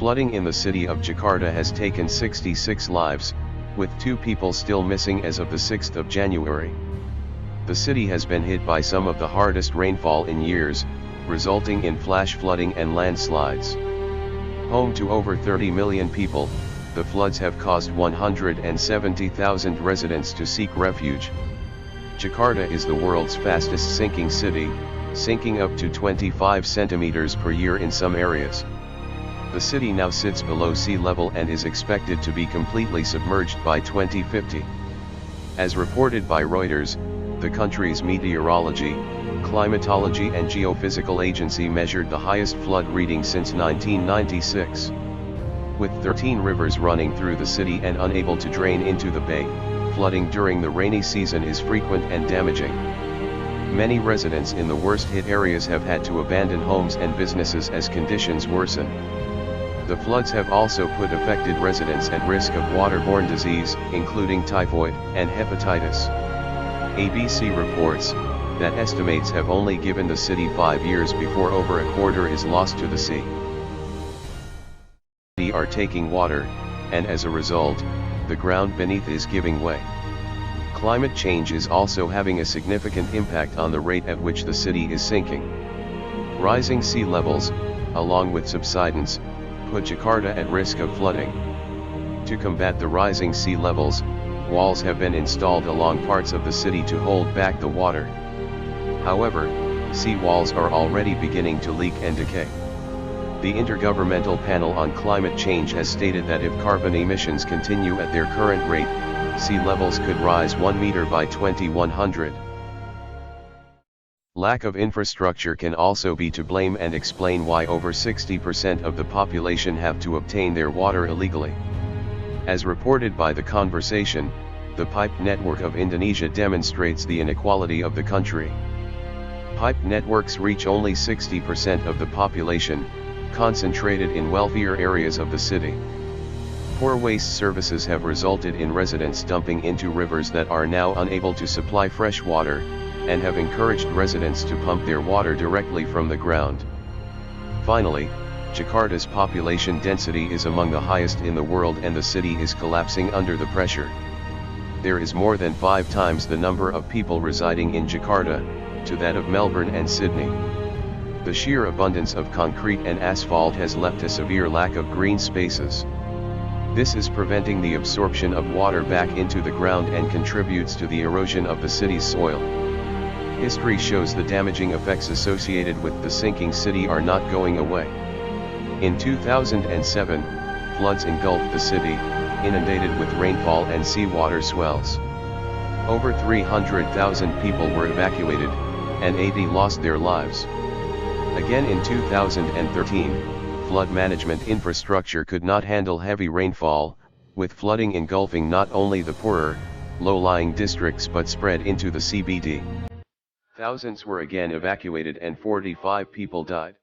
Flooding in the city of Jakarta has taken 66 lives, with 2 people still missing as of the 6th of January. The city has been hit by some of the hardest rainfall in years, resulting in flash flooding and landslides. Home to over 30 million people, the floods have caused 170,000 residents to seek refuge. Jakarta is the world's fastest sinking city, sinking up to 25 centimeters per year in some areas. The city now sits below sea level and is expected to be completely submerged by 2050. As reported by Reuters, the country's meteorology, climatology and geophysical agency measured the highest flood reading since 1996. With 13 rivers running through the city and unable to drain into the bay, flooding during the rainy season is frequent and damaging. Many residents in the worst hit areas have had to abandon homes and businesses as conditions worsen. The floods have also put affected residents at risk of waterborne disease, including typhoid and hepatitis. ABC reports that estimates have only given the city 5 years before over a quarter is lost to the sea. They are taking water, and as a result, the ground beneath is giving way. Climate change is also having a significant impact on the rate at which the city is sinking. Rising sea levels, along with subsidence, put Jakarta at risk of flooding. To combat the rising sea levels, walls have been installed along parts of the city to hold back the water. However, sea walls are already beginning to leak and decay. The Intergovernmental Panel on Climate Change has stated that if carbon emissions continue at their current rate, sea levels could rise 1 meter by 2100. Lack of infrastructure can also be to blame and explain why over 60% of the population have to obtain their water illegally. As reported by The Conversation, the pipe network of Indonesia demonstrates the inequality of the country. Pipe networks reach only 60% of the population, concentrated in wealthier areas of the city. Poor waste services have resulted in residents dumping into rivers that are now unable to supply fresh water, and have encouraged residents to pump their water directly from the ground. Finally, Jakarta's population density is among the highest in the world and the city is collapsing under the pressure. There is more than 5 times the number of people residing in Jakarta, to that of Melbourne and Sydney. The sheer abundance of concrete and asphalt has left a severe lack of green spaces. This is preventing the absorption of water back into the ground and contributes to the erosion of the city's soil. History shows the damaging effects associated with the sinking city are not going away. In 2007, floods engulfed the city, inundated with rainfall and seawater swells. Over 300,000 people were evacuated, and 80 lost their lives. Again in 2013, flood management infrastructure could not handle heavy rainfall, with flooding engulfing not only the poorer, low-lying districts but spread into the CBD. Thousands were again evacuated and 45 people died.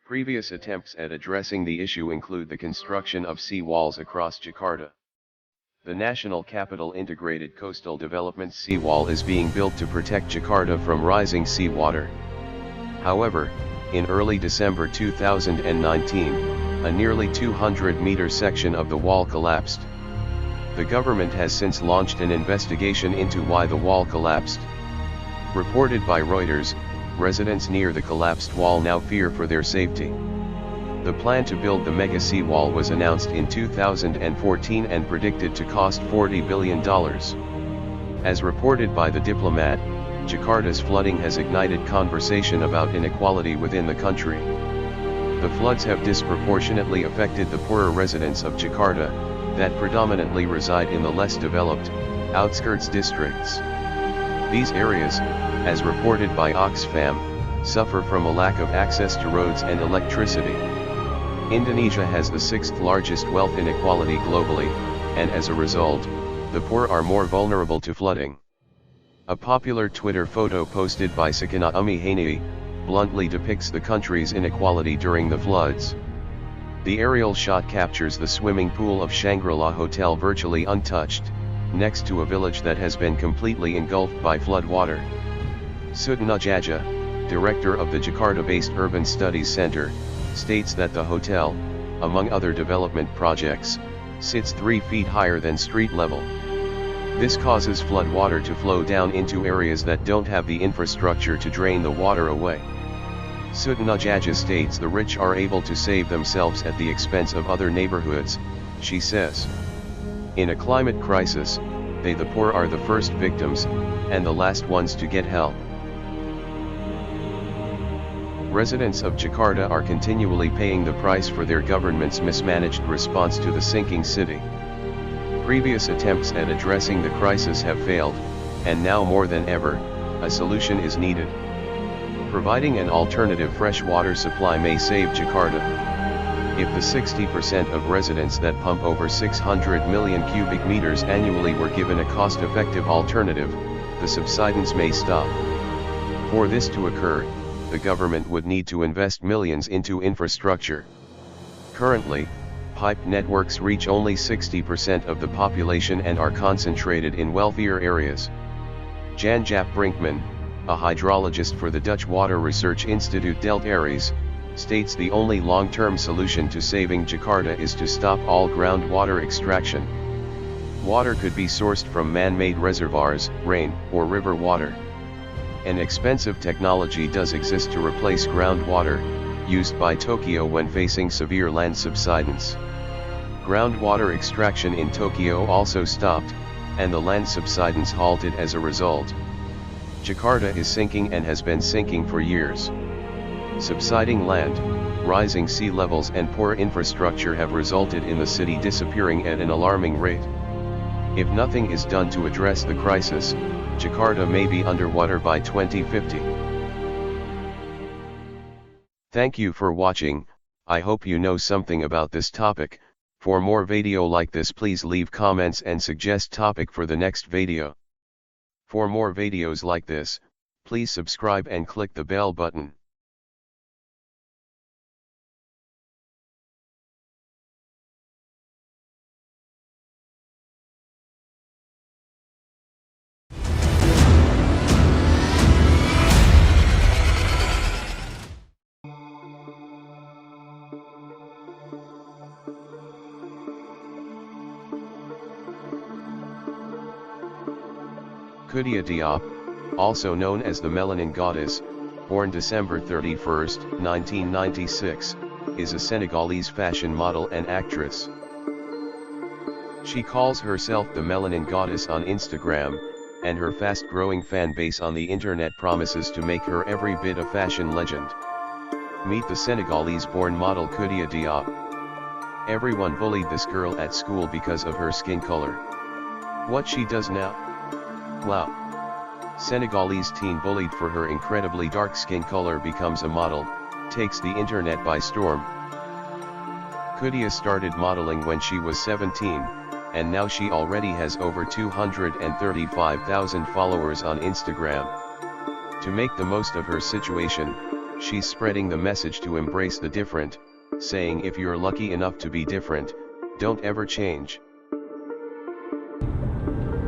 Previous attempts at addressing the issue include the construction of sea walls across Jakarta. The National Capital Integrated Coastal Development seawall is being built to protect Jakarta from rising seawater. However, in early December 2019, a nearly 200-meter section of the wall collapsed. The government has since launched an investigation into why the wall collapsed. Reported by Reuters, residents near the collapsed wall now fear for their safety. The plan to build the mega seawall was announced in 2014 and predicted to cost $40 billion. As reported by The Diplomat, Jakarta's flooding has ignited conversation about inequality within the country. The floods have disproportionately affected the poorer residents of Jakarta, that predominantly reside in the less developed, outskirts districts. These areas, as reported by Oxfam, suffer from a lack of access to roads and electricity. Indonesia has the 6th largest wealth inequality globally, and as a result, the poor are more vulnerable to flooding. A popular Twitter photo posted by Sakina Umihani bluntly depicts the country's inequality during the floods. The aerial shot captures the swimming pool of Shangri-La Hotel virtually untouched, next to a village that has been completely engulfed by floodwater. Sutana Jaja, director of the Jakarta-based Urban Studies Center, states that the hotel, among other development projects, sits 3 feet higher than street level. This causes flood water to flow down into areas that don't have the infrastructure to drain the water away. Sutanajaja states the rich are able to save themselves at the expense of other neighborhoods, she says. In a climate crisis, they the poor are the first victims, and the last ones to get help. Residents of Jakarta are continually paying the price for their government's mismanaged response to the sinking city. Previous attempts at addressing the crisis have failed, and now more than ever, a solution is needed. Providing an alternative fresh water supply may save Jakarta. If the 60% of residents that pump over 600 million cubic meters annually were given a cost-effective alternative, the subsidence may stop. For this to occur, the government would need to invest millions into infrastructure. Currently, pipe networks reach only 60% of the population and are concentrated in wealthier areas. Jan-Jaap Brinkman, a hydrologist for the Dutch Water Research Institute Delft Aries, states the only long-term solution to saving Jakarta is to stop all groundwater extraction. Water could be sourced from man-made reservoirs, rain, or river water. An expensive technology does exist to replace groundwater, used by Tokyo when facing severe land subsidence. Groundwater extraction in Tokyo also stopped, and the land subsidence halted as a result. Jakarta is sinking and has been sinking for years. Subsiding land, rising sea levels and poor infrastructure have resulted in the city disappearing at an alarming rate. If nothing is done to address the crisis, Jakarta may be underwater by 2050. Thank you for watching. I hope you know something about this topic. For more video like this, please leave comments and suggest topic for the next video. For more videos like this, please subscribe and click the bell button. Koudia Diop, also known as the Melanin Goddess, born December 31, 1996, is a Senegalese fashion model and actress. She calls herself the Melanin Goddess on Instagram, and her fast-growing fan base on the internet promises to make her every bit a fashion legend. Meet the Senegalese-born model Koudia Diop. Everyone bullied this girl at school because of her skin color. What she does now? Wow. Senegalese teen bullied for her incredibly dark skin color becomes a model, takes the internet by storm. Koudia started modeling when she was 17, and now she already has over 235,000 followers on Instagram. To make the most of her situation, she's spreading the message to embrace the different, saying if you're lucky enough to be different, don't ever change.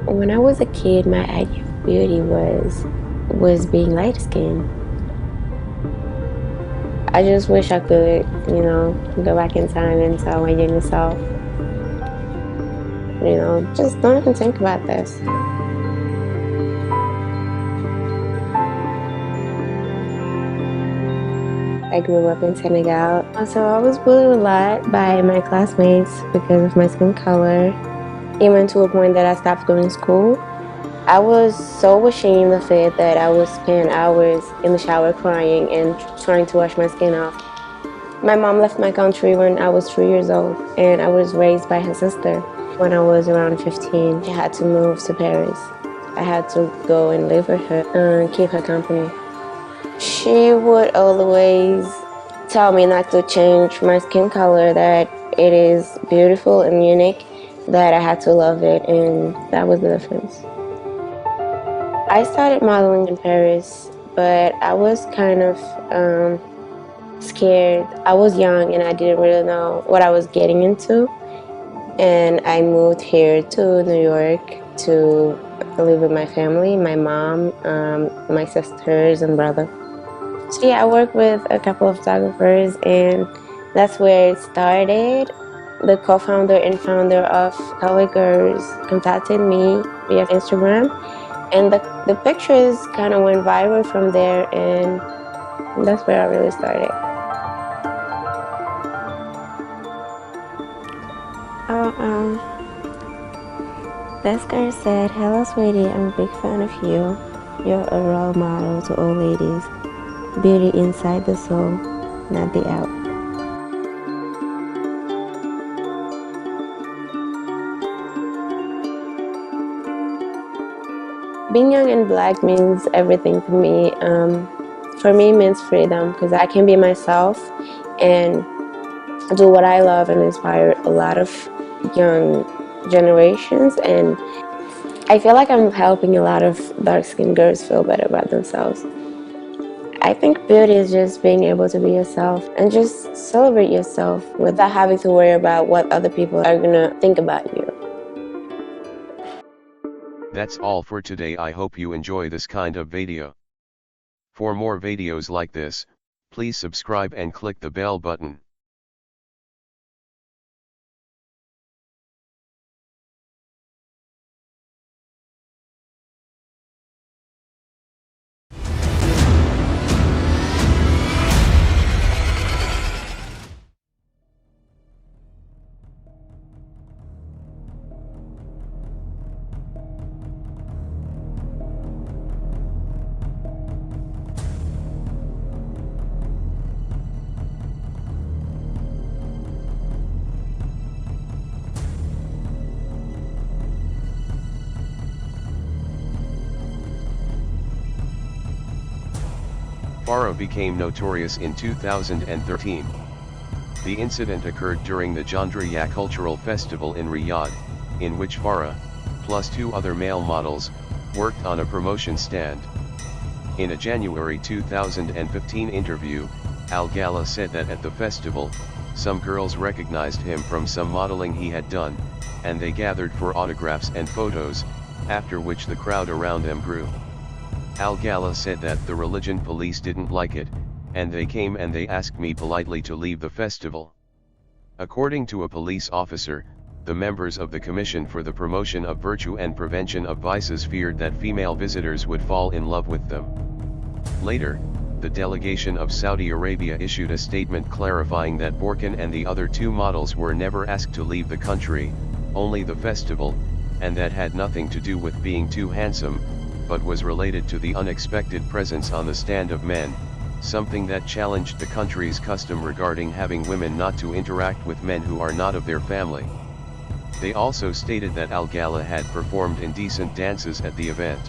When I was a kid, my idea of beauty was being light-skinned. I just wish I could, go back in time and tell my younger self, just don't even think about this. I grew up in Senegal, so I was bullied a lot by my classmates because of my skin color. Even to a point that I stopped going to school. I was so ashamed of it that I would spend hours in the shower crying and trying to wash my skin off. My mom left my country when I was 3 years old, and I was raised by her sister. When I was around 15, I had to move to Paris. I had to go and live with her and keep her company. She would always tell me not to change my skin color, that it is beautiful and unique, that I had to love it, and that was the difference. I started modeling in Paris, but I was kind of scared. I was young and I didn't really know what I was getting into, and I moved here to New York to live with my family, my mom, my sisters and brother. So yeah, I work with a couple of photographers, and that's where it started. The co-founder and founder of Cowboy Girls contacted me via Instagram, and the pictures kind of went viral from there, and that's where I really started. Oh, this girl said, "Hello, sweetie. I'm a big fan of you. You're a role model to all ladies. Beauty inside the soul, not the out." Being young and black means everything to me. For me, it means freedom because I can be myself and do what I love and inspire a lot of young generations. And I feel like I'm helping a lot of dark skinned girls feel better about themselves. I think beauty is just being able to be yourself and just celebrate yourself without having to worry about what other people are gonna think about you. That's all for today. I hope you enjoy this kind of video. For more videos like this, please subscribe and click the bell button. Farah became notorious in 2013. The incident occurred during the Jandriya Cultural Festival in Riyadh, in which Farah, plus two other male models, worked on a promotion stand. In a January 2015 interview, Al Gala said that at the festival, some girls recognized him from some modeling he had done, and they gathered for autographs and photos, after which the crowd around them grew. Al Gala said that the religion police didn't like it, and they came and they asked me politely to leave the festival. According to a police officer, the members of the Commission for the Promotion of Virtue and Prevention of Vices feared that female visitors would fall in love with them. Later, the delegation of Saudi Arabia issued a statement clarifying that Borkan and the other two models were never asked to leave the country, only the festival, and that had nothing to do with being too handsome, but was related to the unexpected presence on the stand of men, something that challenged the country's custom regarding having women not to interact with men who are not of their family. They also stated that Al Gala had performed indecent dances at the event.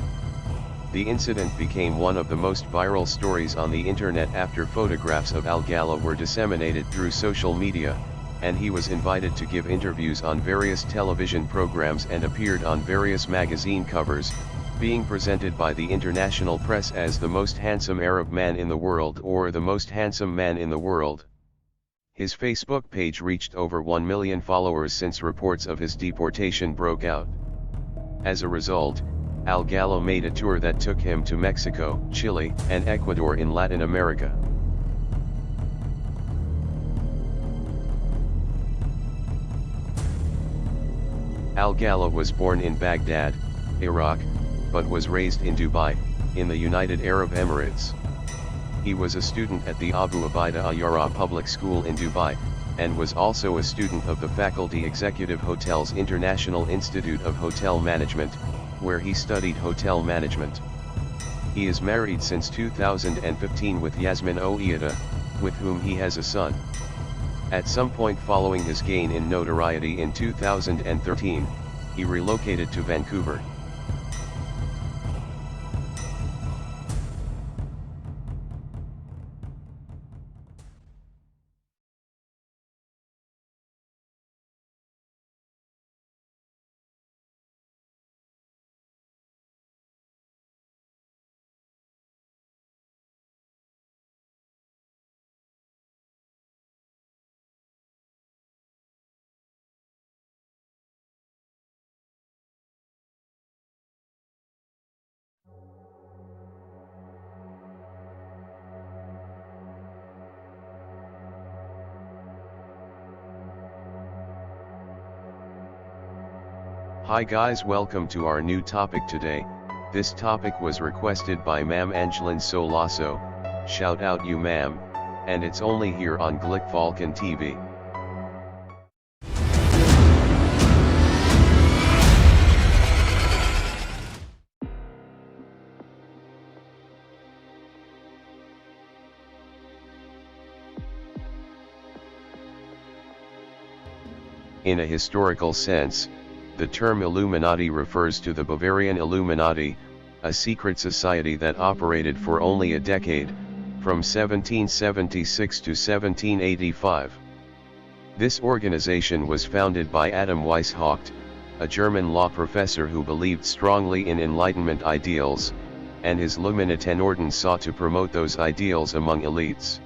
The incident became one of the most viral stories on the internet after photographs of Al Gala were disseminated through social media, and he was invited to give interviews on various television programs and appeared on various magazine covers, being presented by the international press as the most handsome Arab man in the world or the most handsome man in the world. His Facebook page reached over 1 million followers since reports of his deportation broke out. As a result, Al Gala made a tour that took him to Mexico, Chile, and Ecuador in Latin America. Al Gala was born in Baghdad, Iraq, but was raised in Dubai, in the United Arab Emirates. He was a student at the Abu Ubaidah Al-Yara Public School in Dubai, and was also a student of the Faculty Executive Hotels International Institute of Hotel Management, where he studied hotel management. He is married since 2015 with Yasmin Ouieta, with whom he has a son. At some point following his gain in notoriety in 2013, he relocated to Vancouver. Hi guys, welcome to our new topic today. This topic was requested by Ma'am Angeline Solasso, shout out you ma'am, and it's only here on Glick Falcon TV. In a historical sense, the term Illuminati refers to the Bavarian Illuminati, a secret society that operated for only a decade, from 1776 to 1785. This organization was founded by Adam Weishaupt, a German law professor who believed strongly in Enlightenment ideals, and his Luminitenorden sought to promote those ideals among elites.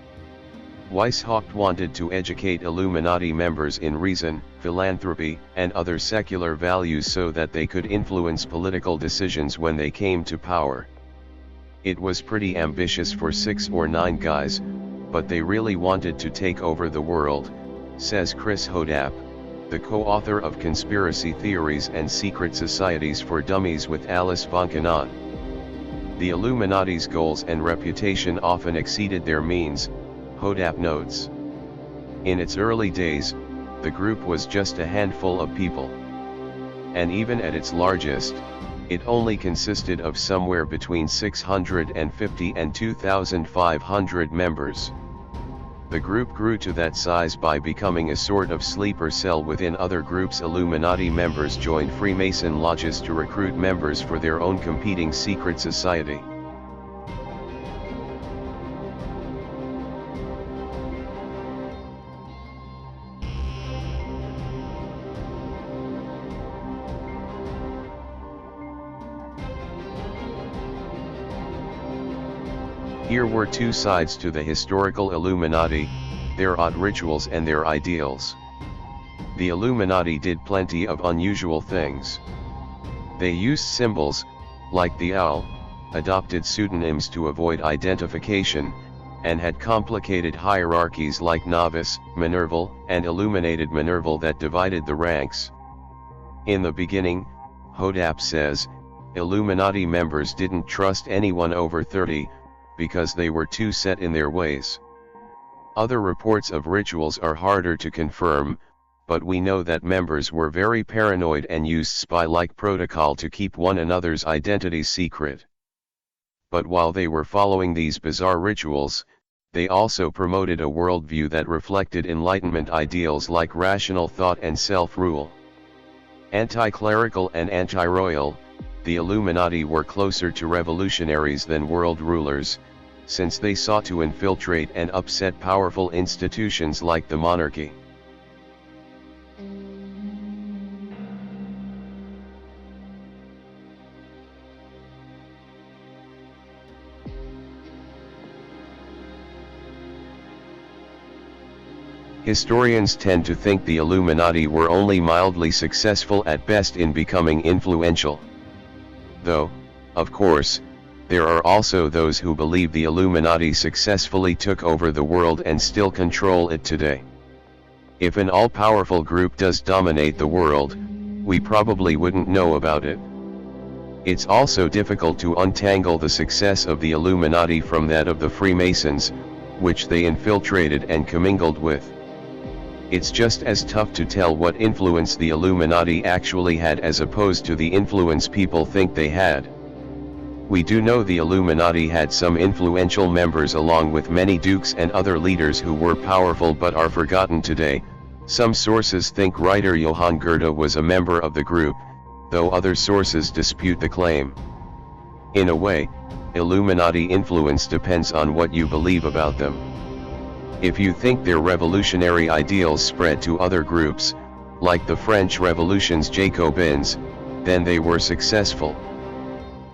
Weishaupt wanted to educate Illuminati members in reason, philanthropy, and other secular values so that they could influence political decisions when they came to power. It was pretty ambitious for 6 or 9 guys, but they really wanted to take over the world, says Chris Hodapp, the co-author of Conspiracy Theories and Secret Societies for Dummies with Alice von Canaan. The Illuminati's goals and reputation often exceeded their means, Hodapp notes. In its early days, the group was just a handful of people. And even at its largest, it only consisted of somewhere between 650 and 2,500 members. The group grew to that size by becoming a sort of sleeper cell within other groups. Illuminati members joined Freemason lodges to recruit members for their own competing secret society. Here were two sides to the historical Illuminati, their odd rituals and their ideals. The Illuminati did plenty of unusual things. They used symbols, like the owl, adopted pseudonyms to avoid identification, and had complicated hierarchies like Novus, Minerval, and Illuminated Minerval that divided the ranks. In the beginning, Hodapp says, Illuminati members didn't trust anyone over 30, because they were too set in their ways. Other reports of rituals are harder to confirm, but we know that members were very paranoid and used spy-like protocol to keep one another's identities secret. But while they were following these bizarre rituals, they also promoted a worldview that reflected Enlightenment ideals like rational thought and self-rule. Anti-clerical and anti-royal, the Illuminati were closer to revolutionaries than world rulers, since they sought to infiltrate and upset powerful institutions like the monarchy. Historians tend to think the Illuminati were only mildly successful at best in becoming influential. Though, of course, there are also those who believe the Illuminati successfully took over the world and still control it today. If an all-powerful group does dominate the world, we probably wouldn't know about it. It's also difficult to untangle the success of the Illuminati from that of the Freemasons, which they infiltrated and commingled with. It's just as tough to tell what influence the Illuminati actually had as opposed to the influence people think they had. We do know the Illuminati had some influential members along with many dukes and other leaders who were powerful but are forgotten today. Some sources think writer Johann Goethe was a member of the group, though other sources dispute the claim. In a way, Illuminati influence depends on what you believe about them. If you think their revolutionary ideals spread to other groups, like the French Revolution's Jacobins, then they were successful.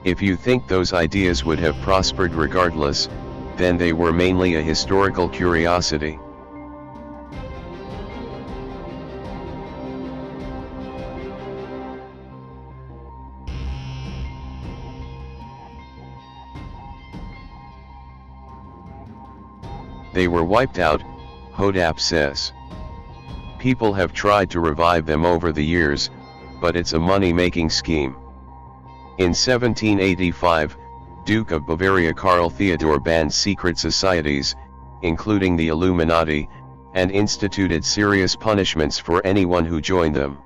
If you think those ideas would have prospered regardless, then they were mainly a historical curiosity. They were wiped out, Hodapp says. People have tried to revive them over the years, but it's a money-making scheme. In 1785, Duke of Bavaria Karl Theodor banned secret societies, including the Illuminati, and instituted serious punishments for anyone who joined them.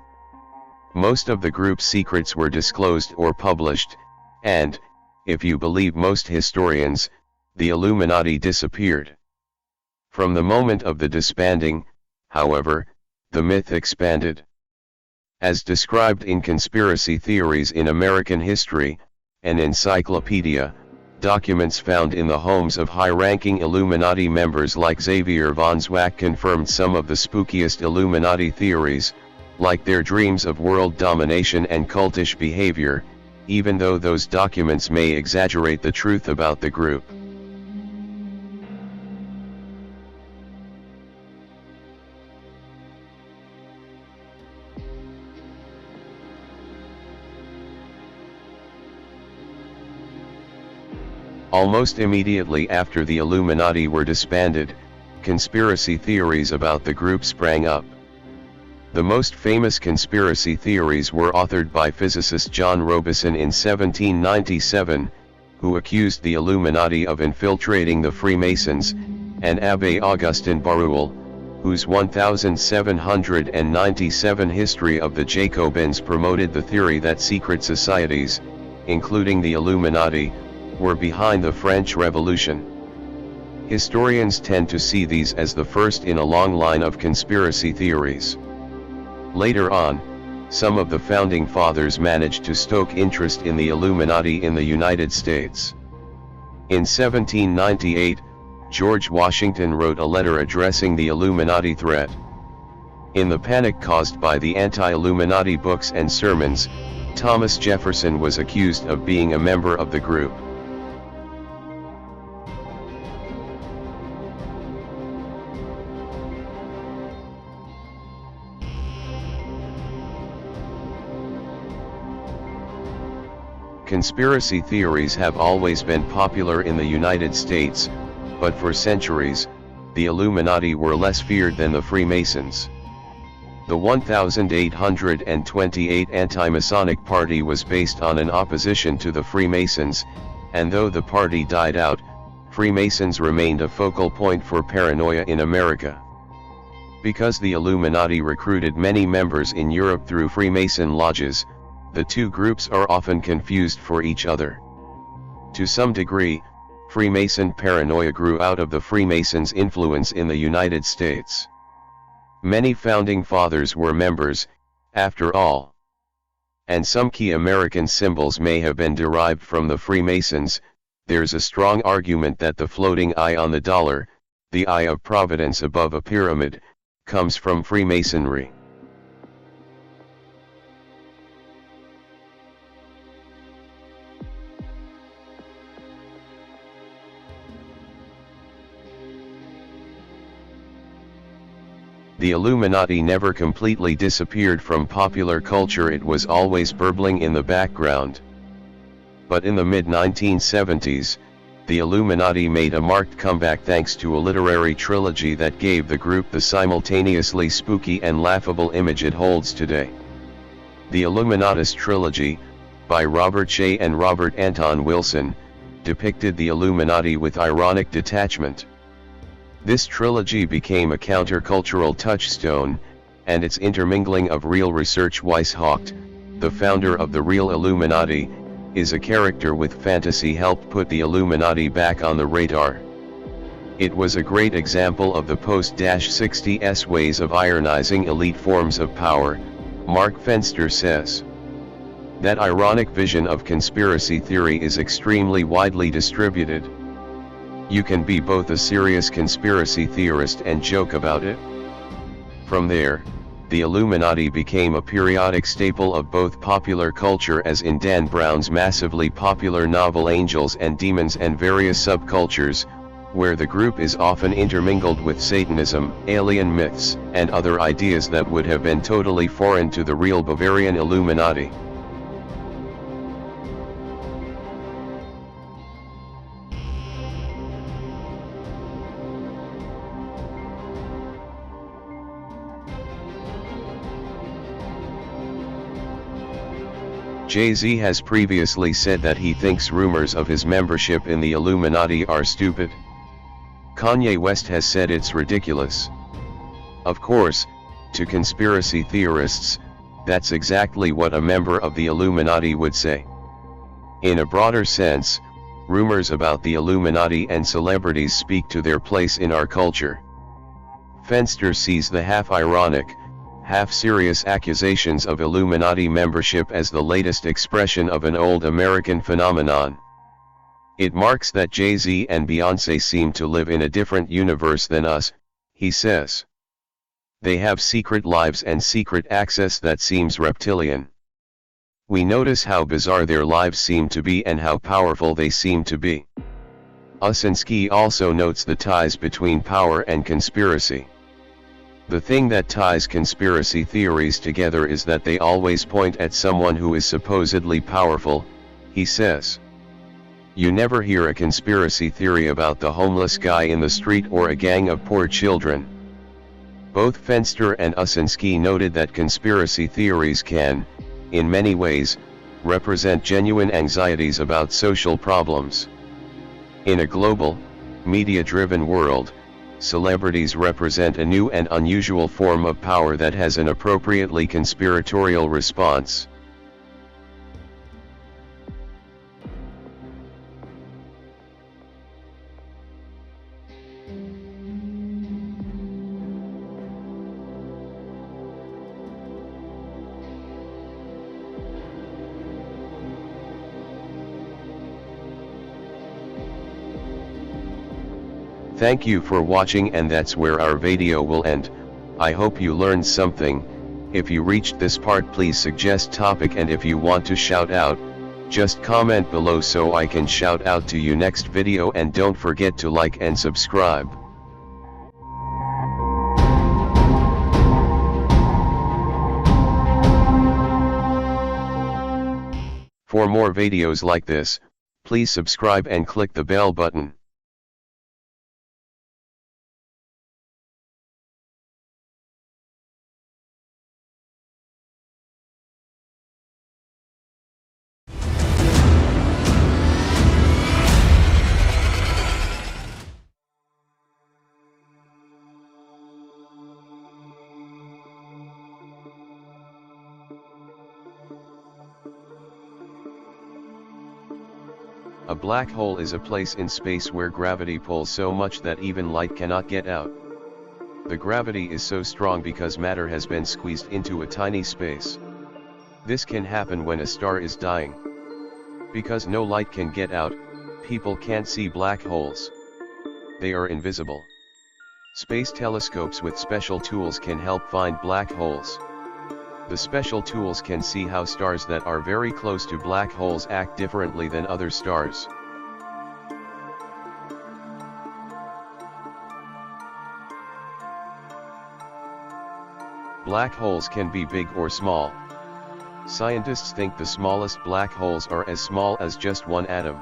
Most of the group's secrets were disclosed or published, and, if you believe most historians, the Illuminati disappeared. From the moment of the disbanding, however, the myth expanded. As described in Conspiracy Theories in American History, an encyclopedia, documents found in the homes of high-ranking Illuminati members like Xavier von Zwack confirmed some of the spookiest Illuminati theories, like their dreams of world domination and cultish behavior, even though those documents may exaggerate the truth about the group. Almost immediately after the Illuminati were disbanded, conspiracy theories about the group sprang up. The most famous conspiracy theories were authored by physicist John Robison in 1797, who accused the Illuminati of infiltrating the Freemasons, and Abbé Augustin Barruel, whose 1797 History of the Jacobins promoted the theory that secret societies, including the Illuminati, were behind the French Revolution. Historians tend to see these as the first in a long line of conspiracy theories. Later on, some of the founding fathers managed to stoke interest in the Illuminati in the United States. In 1798, George Washington wrote a letter addressing the Illuminati threat. In the panic caused by the anti-Illuminati books and sermons, Thomas Jefferson was accused of being a member of the group. Conspiracy theories have always been popular in the United States, but for centuries, the Illuminati were less feared than the Freemasons. The 1828 Anti-Masonic Party was based on an opposition to the Freemasons, and though the party died out, Freemasons remained a focal point for paranoia in America. Because the Illuminati recruited many members in Europe through Freemason lodges, the two groups are often confused for each other. To some degree, Freemason paranoia grew out of the Freemasons' influence in the United States. Many founding fathers were members, after all. And some key American symbols may have been derived from the Freemasons. There's a strong argument that the floating eye on the dollar, the eye of Providence above a pyramid, comes from Freemasonry. The Illuminati never completely disappeared from popular culture. It was always burbling in the background. But in the mid-1970s, the Illuminati made a marked comeback thanks to a literary trilogy that gave the group the simultaneously spooky and laughable image it holds today. The Illuminatus trilogy, by Robert Shea and Robert Anton Wilson, depicted the Illuminati with ironic detachment. This trilogy became a countercultural touchstone, and its intermingling of real research. Weishaupt, the founder of the real Illuminati, is a character with fantasy helped put the Illuminati back on the radar. It was a great example of the post-60s ways of ironizing elite forms of power, Mark Fenster says. That ironic vision of conspiracy theory is extremely widely distributed. You can be both a serious conspiracy theorist and joke about it. From there, the Illuminati became a periodic staple of both popular culture, as in Dan Brown's massively popular novel Angels and Demons, and various subcultures, where the group is often intermingled with Satanism, alien myths, and other ideas that would have been totally foreign to the real Bavarian Illuminati. Jay-Z has previously said that he thinks rumors of his membership in the Illuminati are stupid. Kanye West has said it's ridiculous. Of course, to conspiracy theorists, that's exactly what a member of the Illuminati would say. In a broader sense, rumors about the Illuminati and celebrities speak to their place in our culture. Fenster sees the half-ironic, half-serious accusations of Illuminati membership as the latest expression of an old American phenomenon. It marks that Jay-Z and Beyoncé seem to live in a different universe than us, he says. They have secret lives and secret access that seems reptilian. We notice how bizarre their lives seem to be and how powerful they seem to be. Usinski also notes the ties between power and conspiracy. The thing that ties conspiracy theories together is that they always point at someone who is supposedly powerful, he says. You never hear a conspiracy theory about the homeless guy in the street or a gang of poor children. Both Fenster and Usinski noted that conspiracy theories can, in many ways, represent genuine anxieties about social problems. In a global, media-driven world, celebrities represent a new and unusual form of power that has an appropriately conspiratorial response. Thank you for watching, and that's where our video will end. I hope you learned something. If you reached this part, please suggest topic, and if you want to shout out, just comment below so I can shout out to you next video, and don't forget to like and subscribe. For more videos like this, please subscribe and click the bell button. A black hole is a place in space where gravity pulls so much that even light cannot get out. The gravity is so strong because matter has been squeezed into a tiny space. This can happen when a star is dying. Because no light can get out, people can't see black holes. They are invisible. Space telescopes with special tools can help find black holes. The special tools can see how stars that are very close to black holes act differently than other stars. Black holes can be big or small. Scientists think the smallest black holes are as small as just one atom.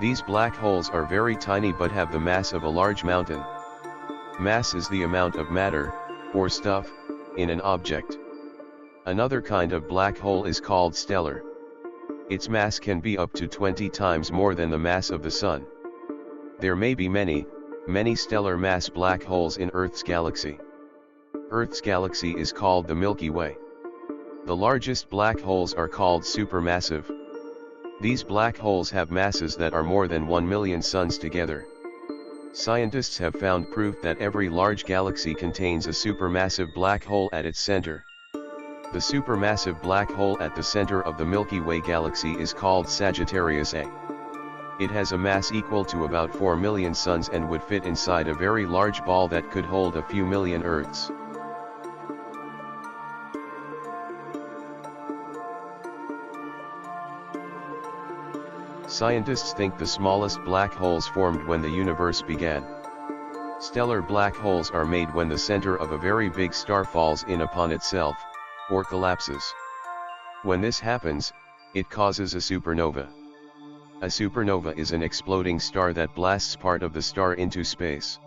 These black holes are very tiny but have the mass of a large mountain. Mass is the amount of matter, or stuff, in an object. Another kind of black hole is called stellar. Its mass can be up to 20 times more than the mass of the Sun. There may be many, many stellar mass black holes in Earth's galaxy. Earth's galaxy is called the Milky Way. The largest black holes are called supermassive. These black holes have masses that are more than 1 million suns together. Scientists have found proof that every large galaxy contains a supermassive black hole at its center. The supermassive black hole at the center of the Milky Way galaxy is called Sagittarius A. It has a mass equal to about 4 million suns and would fit inside a very large ball that could hold a few million Earths. Scientists think the smallest black holes formed when the universe began. Stellar black holes are made when the center of a very big star falls in upon itself, or collapses. When this happens, it causes a supernova. A supernova is an exploding star that blasts part of the star into space.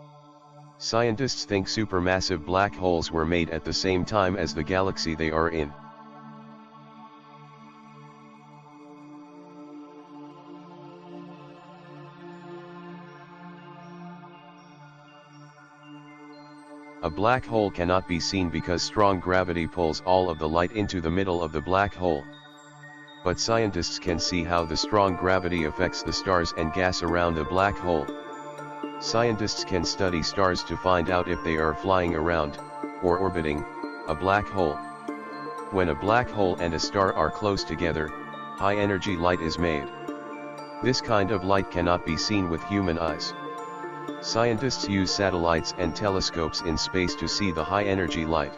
Scientists think supermassive black holes were made at the same time as the galaxy they are in. A black hole cannot be seen because strong gravity pulls all of the light into the middle of the black hole. But scientists can see how the strong gravity affects the stars and gas around the black hole. Scientists can study stars to find out if they are flying around, or orbiting, a black hole. When a black hole and a star are close together, high-energy light is made. This kind of light cannot be seen with human eyes. Scientists use satellites and telescopes in space to see the high-energy light.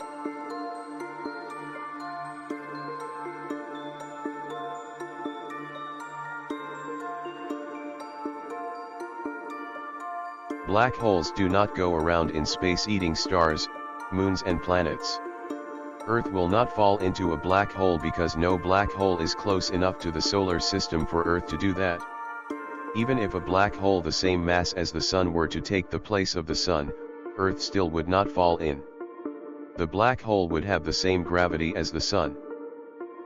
Black holes do not go around in space eating stars, moons and planets. Earth will not fall into a black hole because no black hole is close enough to the solar system for Earth to do that. Even if a black hole the same mass as the Sun were to take the place of the Sun, Earth still would not fall in. The black hole would have the same gravity as the Sun.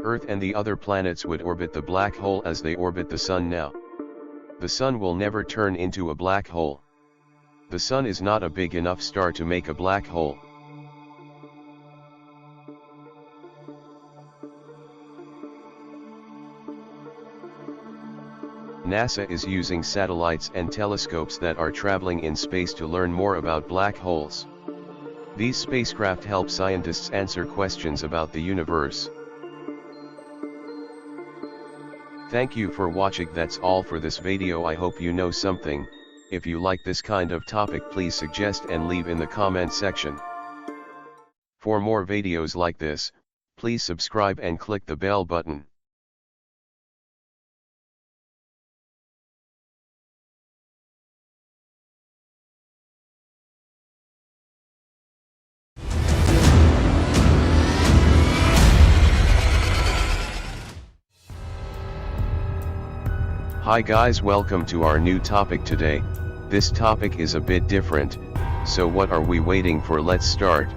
Earth and the other planets would orbit the black hole as they orbit the Sun now. The Sun will never turn into a black hole. The Sun is not a big enough star to make a black hole. NASA is using satellites and telescopes that are traveling in space to learn more about black holes. These spacecraft help scientists answer questions about the universe. Thank you for watching. That's all for this video. I hope you know something. If you like this kind of topic, please suggest and leave in the comment section. For more videos like this, please subscribe and click the bell button. Hi guys, welcome to our new topic today. This topic is a bit different, so what are we waiting for? Let's start.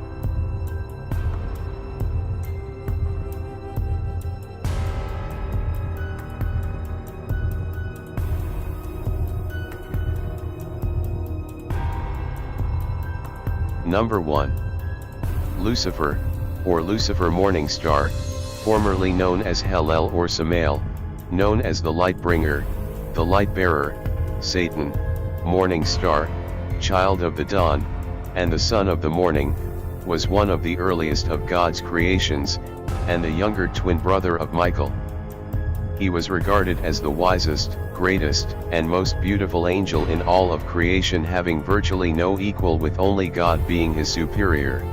Number 1. Lucifer, or Lucifer Morning Star, formerly known as Hallel or Samael, known as the Light Bringer, the Light Bearer, Satan, Morning Star, Child of the Dawn, and the Son of the Morning, was one of the earliest of God's creations, and the younger twin brother of Michael. He was regarded as the wisest, greatest, and most beautiful angel in all of creation, having virtually no equal, with only God being his superior.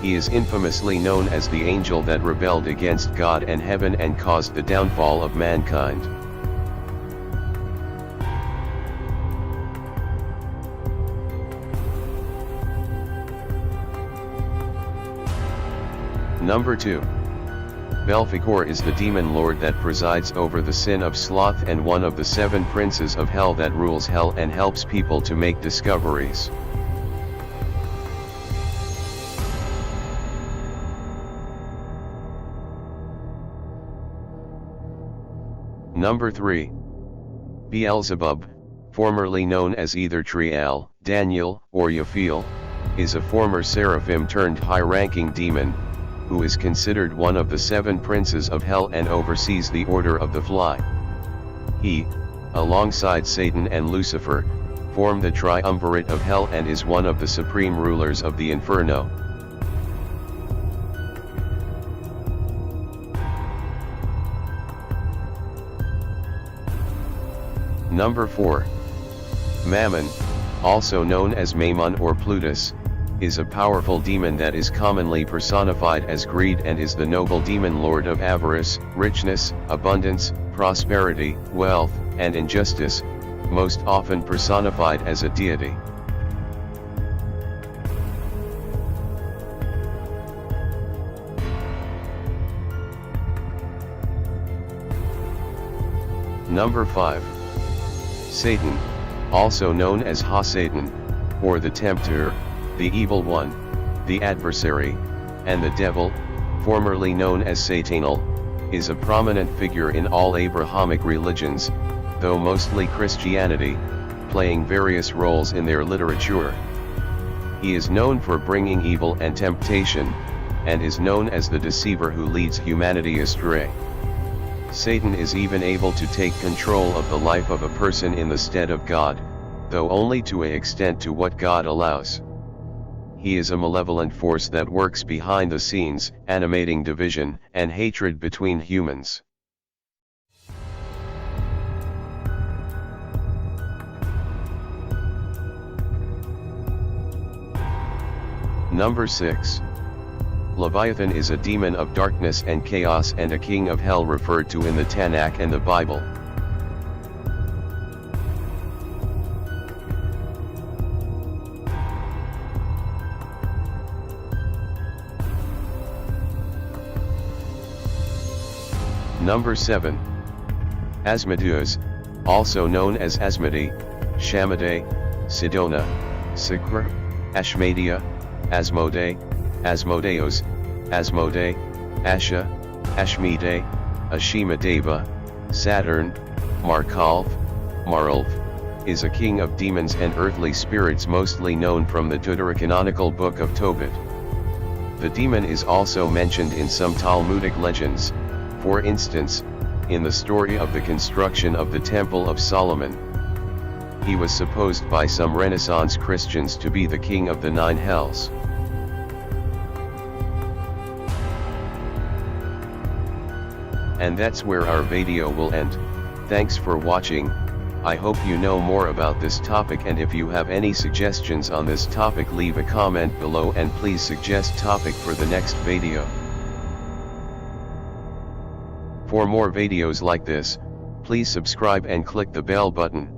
He is infamously known as the angel that rebelled against God and heaven and caused the downfall of mankind. Number 2. Belphegor is the demon lord that presides over the sin of sloth and one of the 7 princes of hell that rules hell and helps people to make discoveries. Number 3. Beelzebub, formerly known as either Trial, Daniel, or Yaphiel, is a former seraphim turned high-ranking demon, who is considered one of the 7 princes of hell and oversees the Order of the Fly. He, alongside Satan and Lucifer, form the triumvirate of hell and is one of the supreme rulers of the Inferno. Number 4. Mammon, also known as Mammon or Plutus, is a powerful demon that is commonly personified as greed and is the noble demon lord of avarice, richness, abundance, prosperity, wealth, and injustice, most often personified as a deity. Number 5. Satan, also known as Ha-Satan, or the Tempter, the Evil One, the Adversary, and the Devil, formerly known as Satanel, is a prominent figure in all Abrahamic religions, though mostly Christianity, playing various roles in their literature. He is known for bringing evil and temptation, and is known as the deceiver who leads humanity astray. Satan is even able to take control of the life of a person in the stead of God, though only to an extent to what God allows. He is a malevolent force that works behind the scenes, animating division and hatred between humans. Number 6. Leviathan is a demon of darkness and chaos and a king of hell referred to in the Tanakh and the Bible. Number 7. Asmodeus, also known as Asmodee, Shamadai, Sidona, Sikra, Ashmadiah, Asmodai, Asmodeus, Asmodai, Asha, Ashmedai, Ashimadeva, Saturn, Markalv, Marulv, is a king of demons and earthly spirits mostly known from the Deuterocanonical book of Tobit. The demon is also mentioned in some Talmudic legends, for instance, in the story of the construction of the Temple of Solomon. He was supposed by some Renaissance Christians to be the king of the 9 hells. And that's where our video will end. Thanks for watching. I hope you know more about this topic, and if you have any suggestions on this topic, leave a comment below and please suggest topic for the next video. For more videos like this, please subscribe and click the bell button.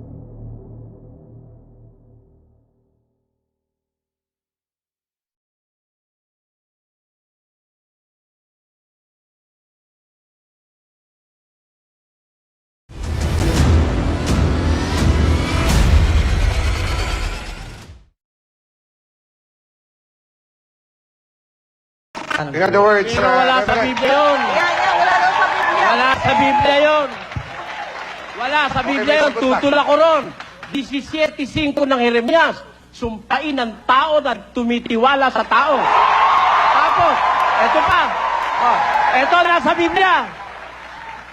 In other words, Pero wala sa Biblia yun. Wala sa Biblia yun. Wala sa Biblia yun. Tutol ako ron. 17:5 ng Jeremias. Sumpain ng tao na tumitiwala sa tao. Tapos, eto pa. Oh, eto na sa Biblia.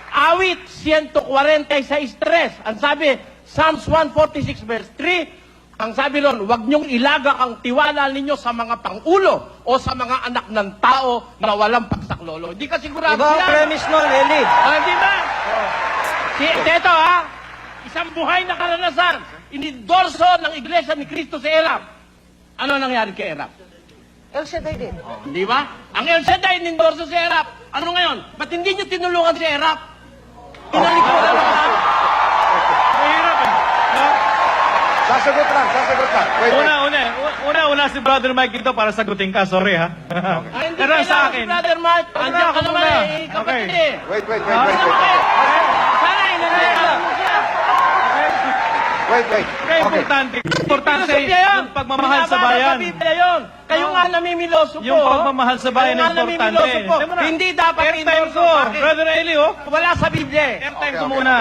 Awit 146:3. Ang sabi, Psalms 146 verse 3, ang sabi nun, huwag niyong ilagak ang tiwala ninyo sa mga pangulo o sa mga anak ng tao na walang pagsaklolo. Hindi ka sigurado Iba ang yan. premise nun, Eli. Di ba? Ito ha, isang buhay na karanasan, inidorso ng Iglesia ni Cristo sa Erap. Ano nangyari kay Erap? El Shaddai din. Di ba? Ang El Shaddai inidorso sa Erap. Ano ngayon? Ba't hindi niyo tinulungan si Erap? Pinalikuran na lang. Mahirap eh. No? sasagot lang. Wait. Una si Brother Mike ito para sagutin ka. Sorry ha. Ay, hindi Pero sa kailangan akin. si Brother Mark. Andiyan ka naman eh. Kapatid eh. Wait. Sana inanayaan mo siya. Wait. Kaya importante Biblia yun. yung pagmamahal sa Binabasa bayan. sa Biblia yun. Kayo nga namimiloso po. Yung pagmamahal sa bayan Kayo nga ay importante. namimiloso po. Tingnan mo na. Hindi dapat Airtime endorso. ko. Bakit? Brother Eli, oh. Wala sa Biblia eh. Airtime ko Okay. muna.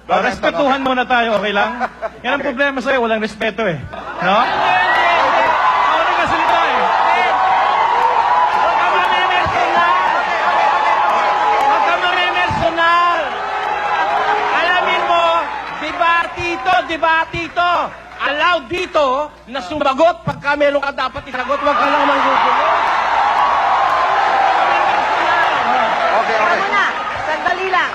Brother, Respetuhan muna tayo, okay lang? Yan ang problema sa'yo, walang respeto eh. No? Ako nagkasalita eh. Huwag ka mamimersonal. Huwag ka mamimersonal. Alamin mo, debate ito. Allowed dito na sumagot pagka meron ka dapat isagot. Huwag ka lang manggugulo. Okay. Sandali lang.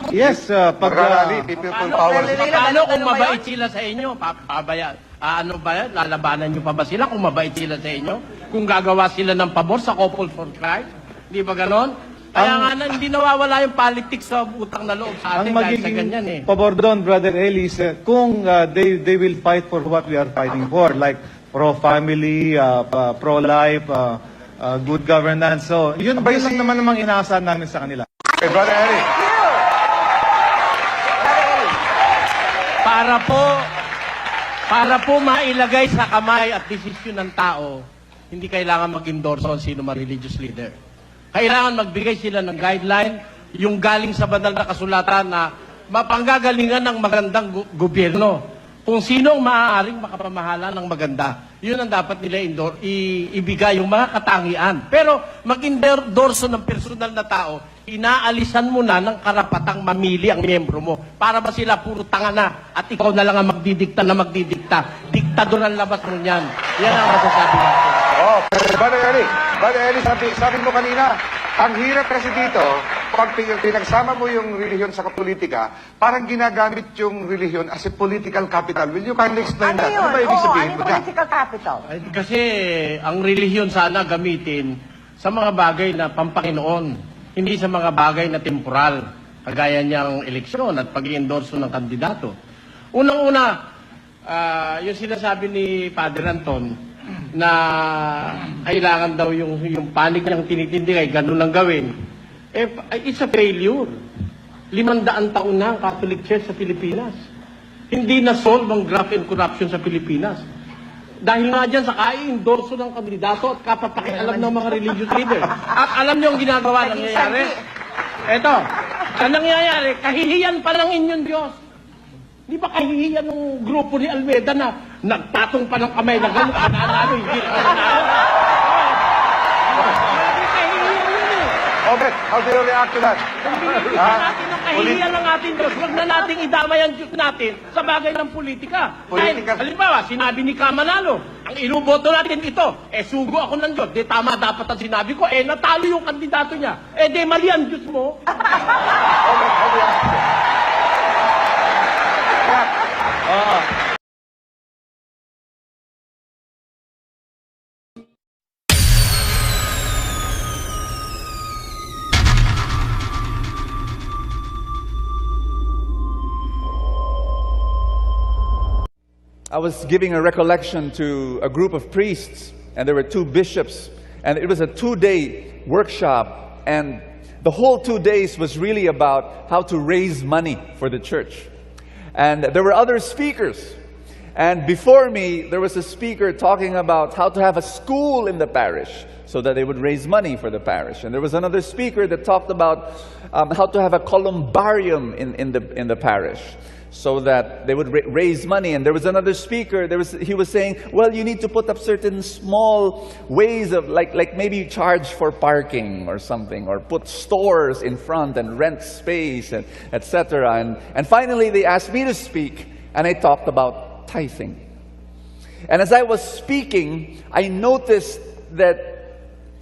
Yes, pag Rally, people power. Paano kung mabait sila sa inyo? Ano ba yan? Lalabanan nyo pa ba sila kung mabait sila sa inyo? Kung gagawa sila ng pabor sa couple for Christ? Di ba ganon? Kaya nga hindi nawawala yung politics sa utang na loob sa ang atin dahil sa magiging ganyan eh. pabor doon, Brother Eli, is kung they will fight for what we are fighting for, like pro-family, pro-life, good governance. So, yun lang naman namang inaasahan namin sa kanila. Okay, Brother Eric. Para po mailagay sa kamay at desisyon ng tao, hindi kailangan mag-endorse on sino man religious leader. Kailangan magbigay sila ng guideline, yung galing sa banal na kasulatan na mapanggagalingan ng magandang gobyerno. Kung sinong maaaring makapamahala ng maganda. Yun ang dapat nila ibigay, yung mga katangian. Pero mag-endorso ng personal na tao, inaalisan mo na ng karapatang mamili ang miyembro mo. Para ba sila puro tanga na at ikaw na lang ang magdidikta na magdidikta. Diktador ang labas mo niyan. Yan ang masasabi natin. Oh, Brother Eli, sabi mo kanina, ang hirap kasi dito, pag pinagsama mo yung relihiyon sa politika, parang ginagamit yung relihiyon as a political capital. Will you kindly explain Ano that? yun? Ano ba ibig Oo, sabihin ano mo yung dyan? political capital? Ay, kasi ang relihiyon sana gamitin sa mga bagay na pampanginoon, hindi sa mga bagay na temporal, kagaya niyang eleksyon at pag-i-endorso ng kandidato. Unang-una, yung sinasabi ni Father Anton, na kailangan daw yung panig niyang tinitindig ay ganun lang gawin, it's a failure. 500 taon na ang Catholic Church sa Pilipinas. Hindi na-solve ang graft and corruption sa Pilipinas. Dahil nga dyan sa kai-endorso ng kandidato at kapapakialam ng mga religious leader. At alam niyo ang ginagawa, nangyayari? Eto, ang nangyayari, kahihiyan pa ng inyong Diyos. Di ba kahihiyan ng grupo ni Almeida na nagpatong pa ng kamay na gano'n, pananalo, hindi na pananalo? Kahihiyan yun eh. Okay, how do you react to that? Pinilitan natin ang kahihiyan ng ating Diyos. Huwag na nating idamay ang Diyos natin sa bagay ng politika. Dahil, halimbawa, sinabi ni Kamanalo, ang inuboto natin ito, sugo ako ng Diyos. Di tama dapat ang sinabi ko, natalo yung kandidato niya. Di mali ang Diyos mo. Okay, how do you react to that? I was giving a recollection to a group of priests, and there were 2 bishops, and it was a 2-day workshop, and the whole 2 days was really about how to raise money for the church. And there were other speakers, and before me there was a speaker talking about how to have a school in the parish so that they would raise money for the parish. And there was another speaker that talked about how to have a columbarium in the parish, so that they would raise money. And there was another speaker, he was saying, well, you need to put up certain small ways of, like maybe charge for parking or something, or put stores in front and rent space, and etc. And finally they asked me to speak, and I talked about tithing. And as I was speaking, I noticed that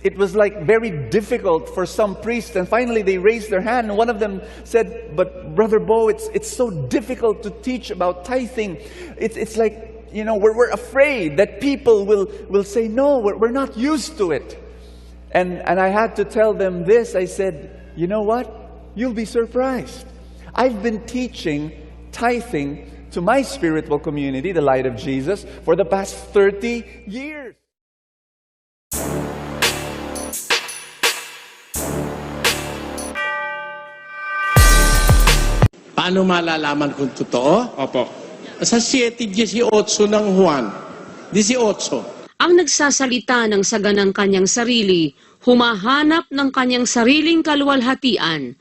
it was like very difficult for some priests, and finally they raised their hand, and one of them said, but Brother Bo, it's so difficult to teach about tithing. It's like, you know, we're afraid that people will say, no, we're not used to it. And I had to tell them this. I said, you know what? You'll be surprised. I've been teaching tithing to my spiritual community, the Light of Jesus, for the past 30 years. Paano malalaman kung totoo? Opo. Sa 7:18 ng Juan, 18. Ang nagsasalita ng saga ng kanyang sarili, humahanap ng kanyang sariling kaluwalhatian.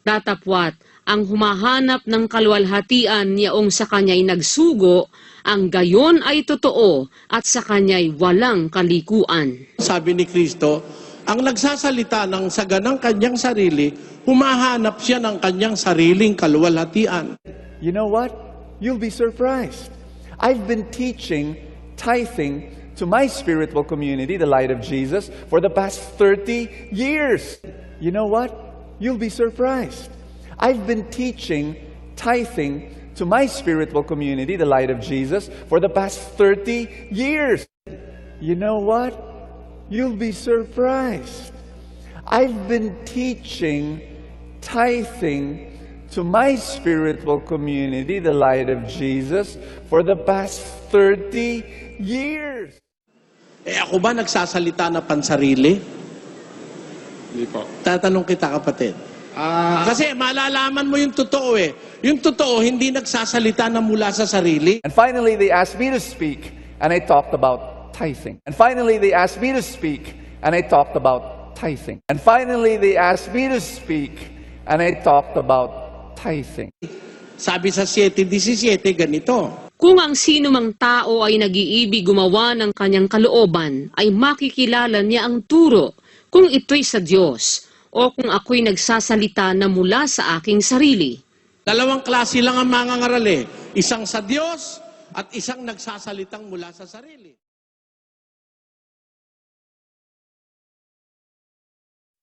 Datapwat, ang humahanap ng kaluwalhatian yaong sa kanya'y nagsugo, ang gayon ay totoo at sa kanya'y walang kalikuan. Sabi ni Kristo, ang nagsasalita ng saga ng kanyang sarili, humahanap siya ng kanyang sariling kaluwalhatian. You know what? You'll be surprised. I've been teaching tithing to my spiritual community, the Light of Jesus, for the past 30 years. You know what? You'll be surprised. I've been teaching tithing to my spiritual community, the Light of Jesus, for the past 30 years. You know what? You'll be surprised. I've been teaching tithing to my spiritual community, the Light of Jesus, for the past 30 years. Ako ba nagsasalita na pansarili? Hindi po. Tatanong kita, kapatid. Kasi malalaman mo yung totoo eh. Yung totoo, hindi nagsasalita na mula sa sarili. And finally, they asked me to speak, and I talked about tithing. And finally, they asked me to speak, and I talked about tithing. And finally, they asked me to speak, and I talked about tithing. Sabi sa 7:17, ganito. Kung ang sino mang tao ay nag-iibig gumawa ng kanyang kalooban, ay makikilala niya ang turo kung ito'y sa Diyos o kung ako'y nagsasalita na mula sa aking sarili. Dalawang klase lang ang mangangaral eh. Isang sa Diyos at isang nagsasalitang mula sa sarili.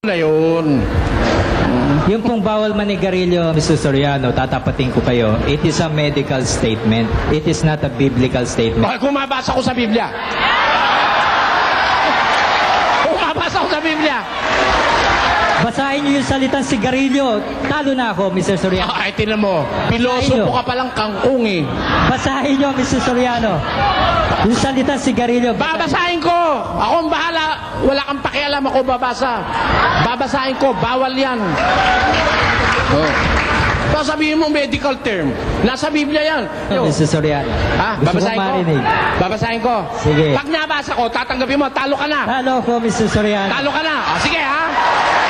Na yun. Yung pong bawal manigarilyo, Mr. Soriano, tatapatin ko kayo, it is a medical statement. It is not a biblical statement. Bakit kung mabasa ko sa Biblia? Kung mabasa ko sa Biblia? Basahin niyo yung salitang sigarilyo. Talo na ako, Mr. Soriano. Ay, tinan mo. Pilosopo ka palang kangkong eh. Basahin niyo, Mr. Soriano. Yung salitang sigarilyo. Babasahin ko. Ako ang bahala. Wala kang pakialam, ako babasa. Babasahin ko. Bawal yan. Oh. Tapos sabihin mo medical term. Nasa Biblia yan. Mr. Soriano. Ha? Gusto Babasahin kong ko. marinig. Babasahin ko. Sige. Pag nabasa ko, tatanggapin mo. Talo ka na. Talo ko, Mr. Soriano. Talo ka na. O, sige ha.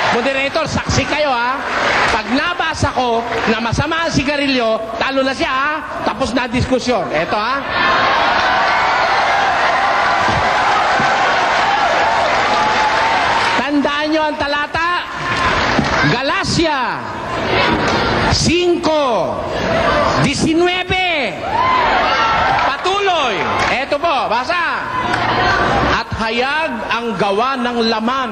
Moderator, saksi kayo ha. Pag nabasa ko na masama ang sigarilyo, talo na siya ha. Tapos na diskusyon. Eto ha. Tandaan nyo ang talata. Galacia 5:19. Patuloy. Eto po, basa. At hayag ang gawa ng laman.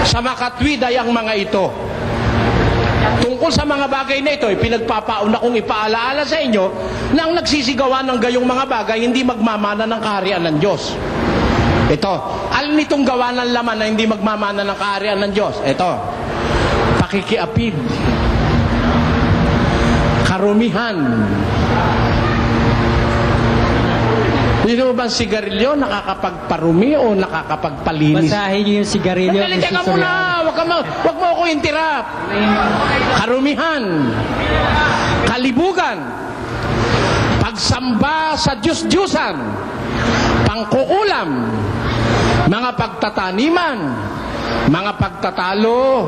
Sa makatwid ay ang mga ito. Tungkol sa mga bagay na ito, pinagpapauna kong ipaalaala sa inyo na ang nagsisigawan ng gayong mga bagay hindi magmamana ng kaharian ng Diyos. Ito, alin itong gawa ng laman na hindi magmamana ng kaharian ng Diyos? Ito, pakikiapid, karumihan. Sino ba ang sigarilyo? Nakakapagparumi o nakakapagpalinis? Basahin niyo yung sigarilyo, Sandali, Mr. teka Soriano. muna. Wag mo ako interrupt. Karumihan. Kalibugan. Pagsamba sa Diyos-Diyusan. Pangkukulam. Mga pagtataniman. Mga pagtatalo.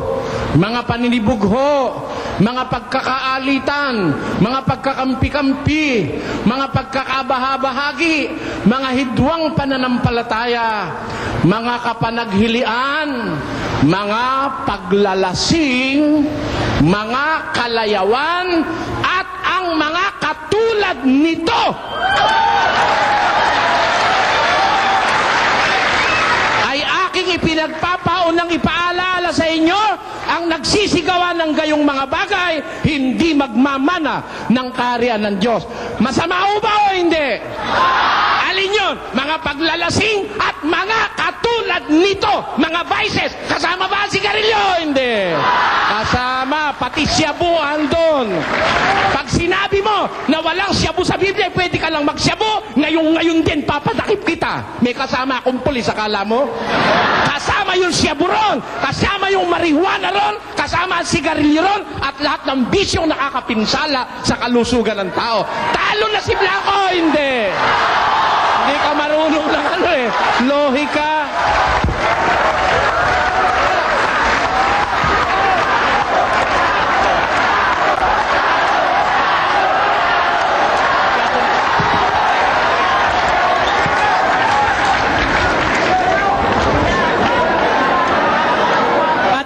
Mga paninibugho. Mga pagkakaalitan, mga pagkakampi-kampi, mga pagkakabahabahagi, mga hidwang pananampalataya, mga kapanaghilian, mga paglalasing, mga kalayawan, at ang mga katulad nito. Ay aking ipinagpapaunang ipaalala sa inyo, ang nagsisigawan ng gayong mga bagay, hindi magmamana ng kaharian ng Diyos. Masama o ba o hindi? Alin yun? Mga paglalasing at mga katulad nito, mga vices. Kasama ba ang sigarilyo? Hindi. Kasama, pati syabuan doon. Pag sinabi mo na walang syabu sa Biblia, pwede ka lang magsyabu, ngayon din papadakip kita. May kasama akong pulis, akala mo? Kasama yung syabu ron, kasama yung marijuana ron, kasama ang sigarilyo ron, at lahat ng bisyong nakakapinsala sa kalusugan ng tao. Talo na si Blanco, hindi. Hindi ka marunong ng ano eh, lohika.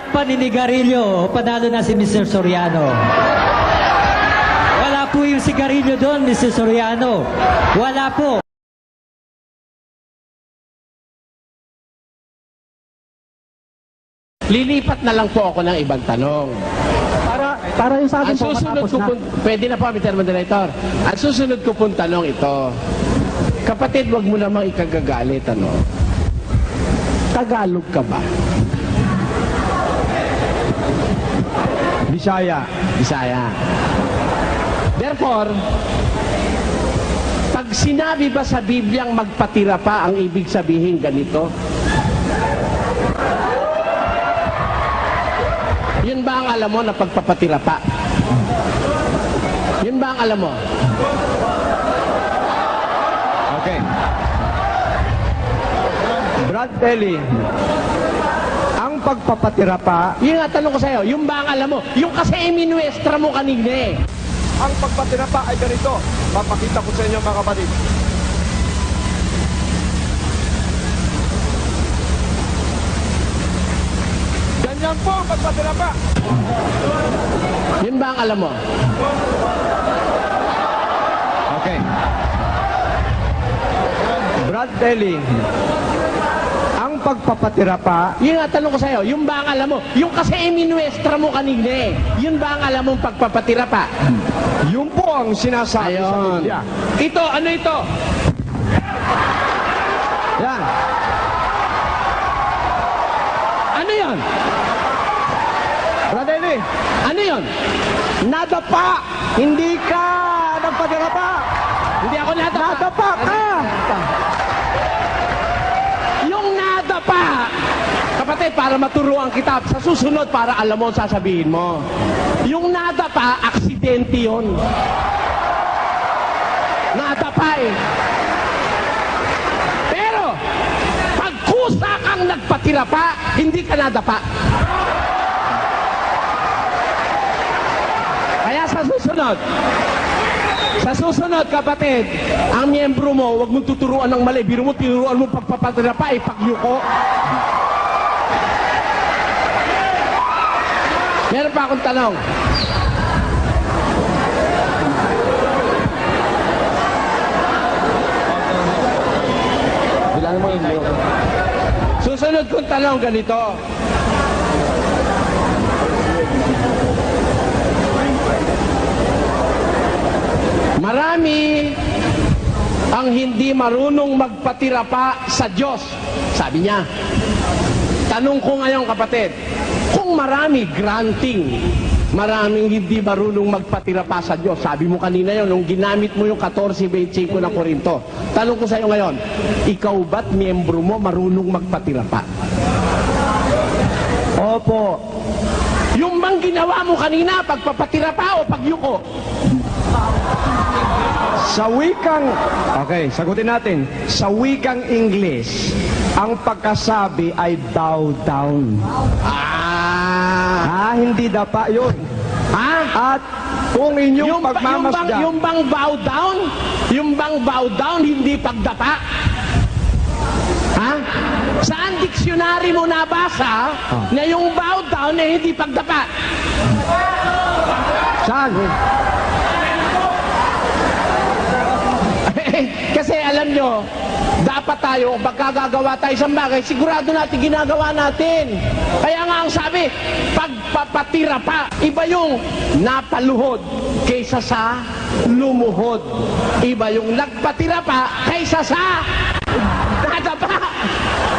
Paninigarilyo, panalo na si Mr. Soriano. Wala po yung sigarilyo doon, Mr. Soriano. Wala po. Lilipat na lang po ako ng ibang tanong. Para yung sa Ang susunod ko po, pwede na po, Mr. Moderator. Ang susunod ko pong tanong ito. Kapatid, wag mo namang ikagagalit, ano? Tagalog ka ba? Bisaya. Bisaya. Therefore, pag sinabi ba sa Bibliang magpatira pa, ang ibig sabihin ganito? Yun ba ang alam mo na pagpapatira pa? Yun ba ang alam mo? Okay. Brad Telly, ang pagpapatira pa, Yun nga tanong ko sa'yo, yung ba ang alam mo? Yung kasi iminuestra mo kanina eh. ang pagpapatira pa ay ganito. Papakita ko sa inyo mga kapatid. Ganyan po ang pagpatirapa. Yun ba ang alam mo? Okay. Brad Telling, ang pagpapatira pa, Yun nga tanong ko sa'yo, yun ba ang alam mo? Yung kasi iminuestra mo kanina eh. Yun ba ang alam mong pagpapatira pa? yun po ang sinasabi sa Ayun. media. Ito, ano ito? Yan. Ano yun? Brad Telling, Ano yun? nadapa, hindi ka nagpatira pa. Hindi ako nadapa. Nadapa ka. Yung nadapa, kapatid, para maturuan kita, sa susunod para alam mo ang sasabihin mo. Yung nadapa, aksidente yun. Nadapa eh. Pero, pag kusa kang nagpatira pa, hindi ka nadapa. Kaya sa susunod kapatid, ang miyembro mo, huwag mong tuturuan ng mali. Biro mo, tinuruan mo pagpapatira pa, pagyuko. Meron pa akong tanong. Bilangin mo yung susunod kong tanong ganito. Marami ang hindi marunong magpatira pa sa Diyos, sabi niya. Tanong ko ngayon kapatid, kung marami granting, maraming hindi marunong magpatira pa sa Diyos, sabi mo kanina yun, nung ginamit mo yung 14:25 ng Korinto. Tanong ko sa iyo ngayon, ikaw ba't miyembro mo marunong magpatira pa? Opo. Yung bang ginawa mo kanina, pagpapatira pa o pagyuko? Sa wikang, okay, sagutin natin. Sa wikang English, ang pagkasabi ay bow down. Hindi dapa yun. Ha? At kung inyong pagmamasdan, yung bang bow down, hindi pagdapa? Ha? Saan diksyonary mo nabasa na yung bow down ay hindi pagdapa? saan? Kasi alam nyo, dapat tayo, pagkagagawa tayo sa bagay, sigurado natin ginagawa natin. Kaya nga ang sabi, pagpapatira pa, iba yung napaluhod kaysa sa lumuhod. Iba yung nagpatira pa kaysa sa nadapa.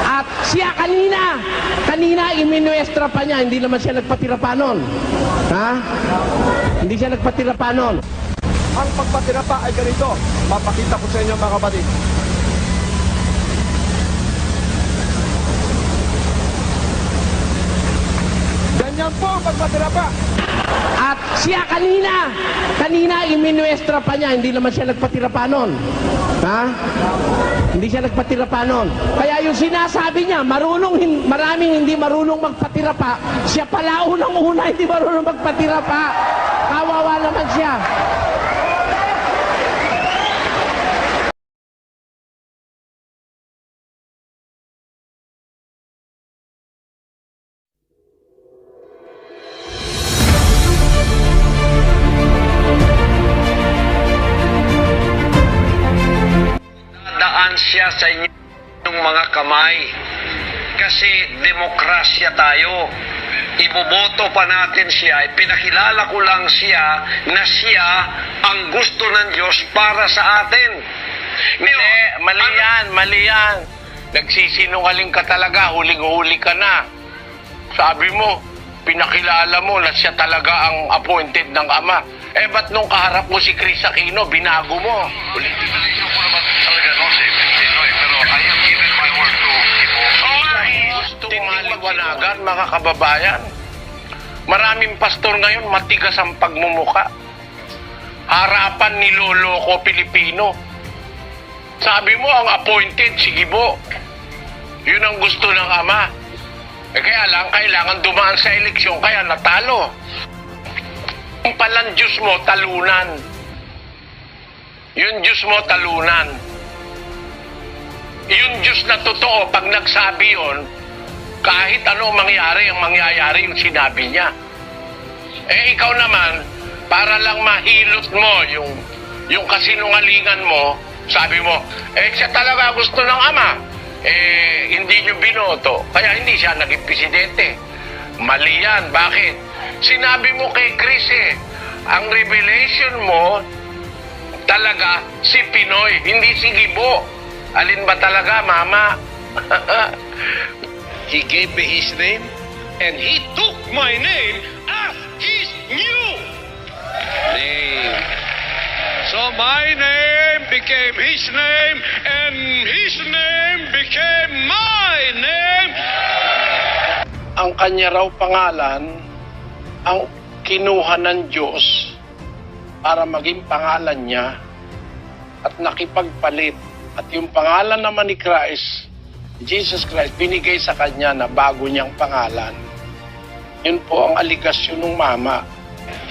At siya kanina iminuestra pa niya, hindi naman siya nagpatira pa nun. Ha? Hindi siya nagpatira pa nun. Ang pagpatira pa ay ganito. Papakita ko sa inyo mga kapatid. Ganyan po ang pagpatira pa. At siya kanina iminuestra pa niya, hindi naman siya nagpatira pa nun. Ha? Hindi siya nagpatira pa nun. Kaya yung sinasabi niya, maraming hindi marunong magpatira pa, siya pala unang-una hindi marunong magpatira pa. Kawawa naman siya. Daan siya sa inyong mga kamay kasi demokrasya tayo. Iboboto pa natin siya. Pinakilala ko lang siya na siya ang gusto ng Diyos para sa atin. Mali yan. Nagsisinungaling ka talaga, huling-huli ka na. Sabi mo, pinakilala mo na siya talaga ang appointed ng Ama. Ba't nung kaharap mo si Chris Aquino, binago mo? Ulitin ko naman talaga no, pero I have given my word to people. Gusto maliwanagan, mga kababayan. Maraming pastor ngayon, matigas ang pagmumuka. Harapan niloloko Pilipino. Sabi mo, ang appointed, sige po. Yun ang gusto ng Ama. Kaya lang, kailangan dumaan sa eleksyon, kaya natalo. Ang palang Diyos mo, talunan. Yung Diyos mo talunan. Yung Diyos na totoo, pag nagsabi yun, kahit ano mangyari, ang mangyayari yung sinabi niya. Eh ikaw naman, para lang mahilot mo yung kasinungalingan mo, sabi mo, siya talaga gusto ng Ama. Hindi niyo binoto, kaya hindi siya naging presidente. Mali yan. Bakit? Sinabi mo kay Chris ang revelation mo talaga si Pinoy, hindi si Gibo. Alin ba talaga, Mama? He gave me his name and he took my name as his new name. So my name became his name and his name became my name. Ang kanya raw pangalan ang kinuha ng Diyos para maging pangalan niya at nakipagpalit. At yung pangalan naman ni Christ, Jesus Christ, binigay sa kanya na bago niyang pangalan. Yun po ang aligasyon ng Mama.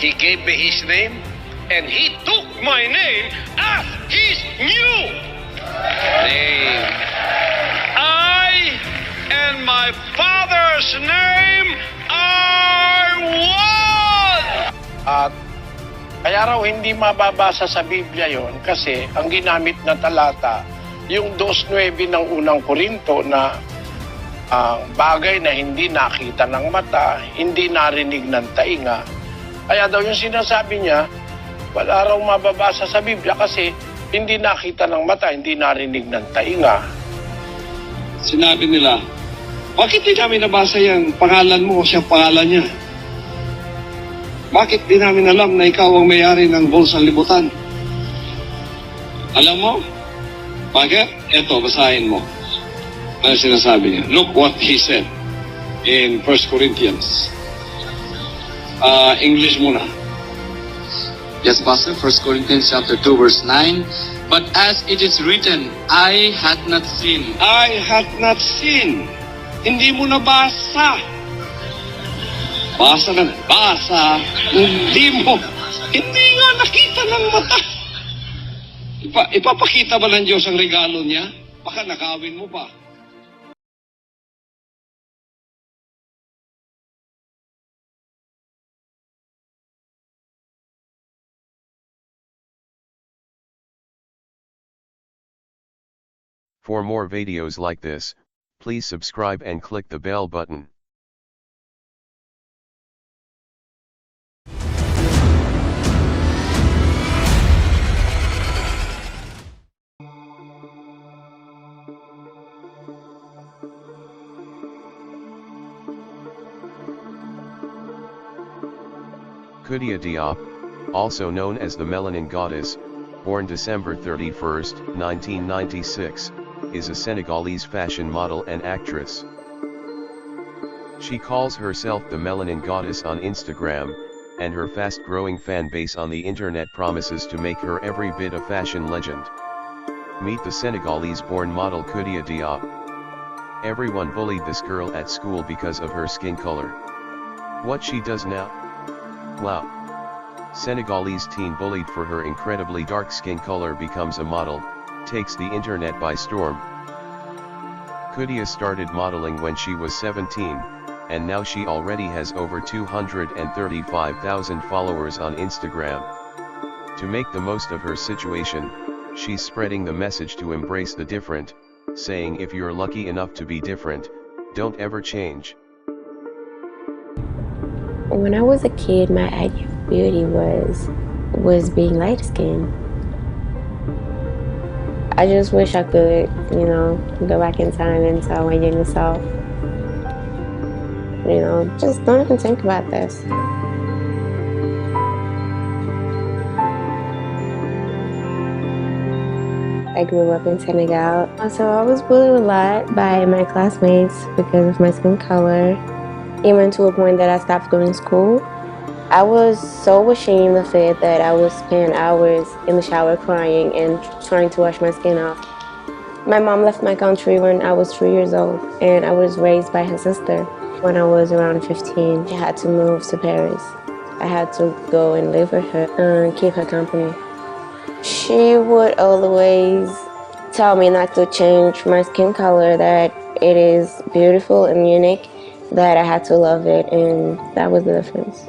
He gave me his name and he took my name as his new name. I and my Father's name are one. At kaya raw hindi mababasa sa Biblia yon kasi ang ginamit na talata, yung 2:9 ng unang Korinto na ang bagay na hindi nakita ng mata, hindi narinig ng tainga. Kaya daw yung sinasabi niya, wala raw mababasa sa Biblia kasi hindi nakita ng mata, hindi narinig ng tainga. Sinabi nila, bakit di namin nabasa yung pangalan mo o siyang pangalan niya? Bakit di namin alam na ikaw ang may-ari ng Bulsang Libutan? Alam mo? Bakit? Eto, basahin mo. Ano sinasabi niya? Look what he said in 1 Corinthians. English muna. Yes, Pastor, 1 Corinthians chapter 2, verse 9. But as it is written, I had not seen. I had not seen. Hindi mo nabasa. Basa na. Basa. Hindi nga nakita ng mata. Ipapakita ba ng Diyos ang regalo niya? Baka nakawin mo pa. For more videos like this, please subscribe and click the bell button. Koudia Diop, also known as the Melanin Goddess, born December 31, 1996, is a Senegalese fashion model and actress. She calls herself the Melanin Goddess on Instagram, and her fast-growing fan base on the internet promises to make her every bit a fashion legend. Meet the Senegalese-born model Koudia Diop. Everyone bullied this girl at school because of her skin color. What she does now? Wow. Senegalese teen bullied for her incredibly dark skin color becomes a model, takes the internet by storm. Koudia started modeling when she was 17, and now she already has over 235,000 followers on Instagram. To make the most of her situation, she's spreading the message to embrace the different, saying if you're lucky enough to be different, don't ever change. When I was a kid, my idea of beauty was being light-skinned. I just wish I could, go back in time and tell my younger self, just don't even think about this. I grew up in Senegal, so I was bullied a lot by my classmates because of my skin color. Even to a point that I stopped going to school. I was so ashamed of it that I would spend hours in the shower crying and trying to wash my skin off. My mom left my country when I was 3 years old, and I was raised by her sister. When I was around 15, I had to move to Paris. I had to go and live with her and keep her company. She would always tell me not to change my skin color, that it is beautiful and unique, that I had to love it, and that was the difference.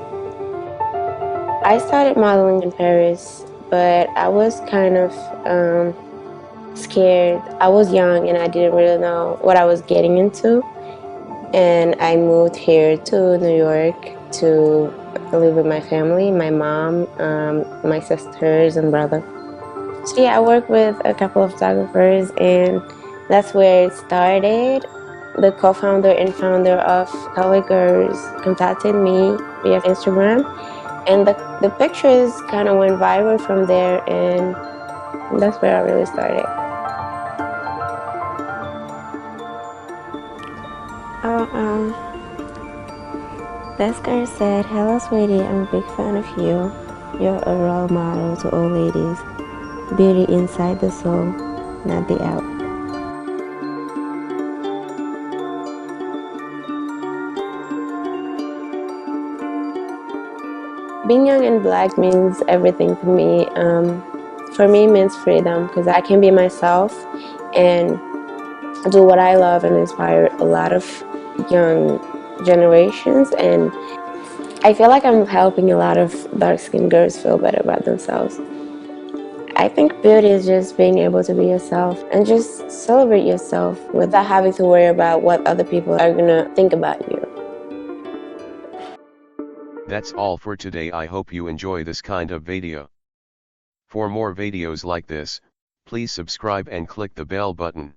I started modeling in Paris, but I was kind of scared. I was young and I didn't really know what I was getting into. And I moved here to New York to live with my family, my mom, my sisters and brother. So yeah, I work with a couple of photographers, and that's where it started. The co-founder and founder of Cowboy Girls contacted me via Instagram, and the pictures kind of went viral from there, and that's where I really started. This girl said, "Hello sweetie, I'm a big fan of you. You're a role model to all ladies. Beauty inside the soul, not the out." Being young and black means everything for me. For me, it means freedom, because I can be myself and do what I love and inspire a lot of young generations. And I feel like I'm helping a lot of dark-skinned girls feel better about themselves. I think beauty is just being able to be yourself and just celebrate yourself without having to worry about what other people are gonna think about you. That's all for today. I hope you enjoy this kind of video. For more videos like this, please subscribe and click the bell button.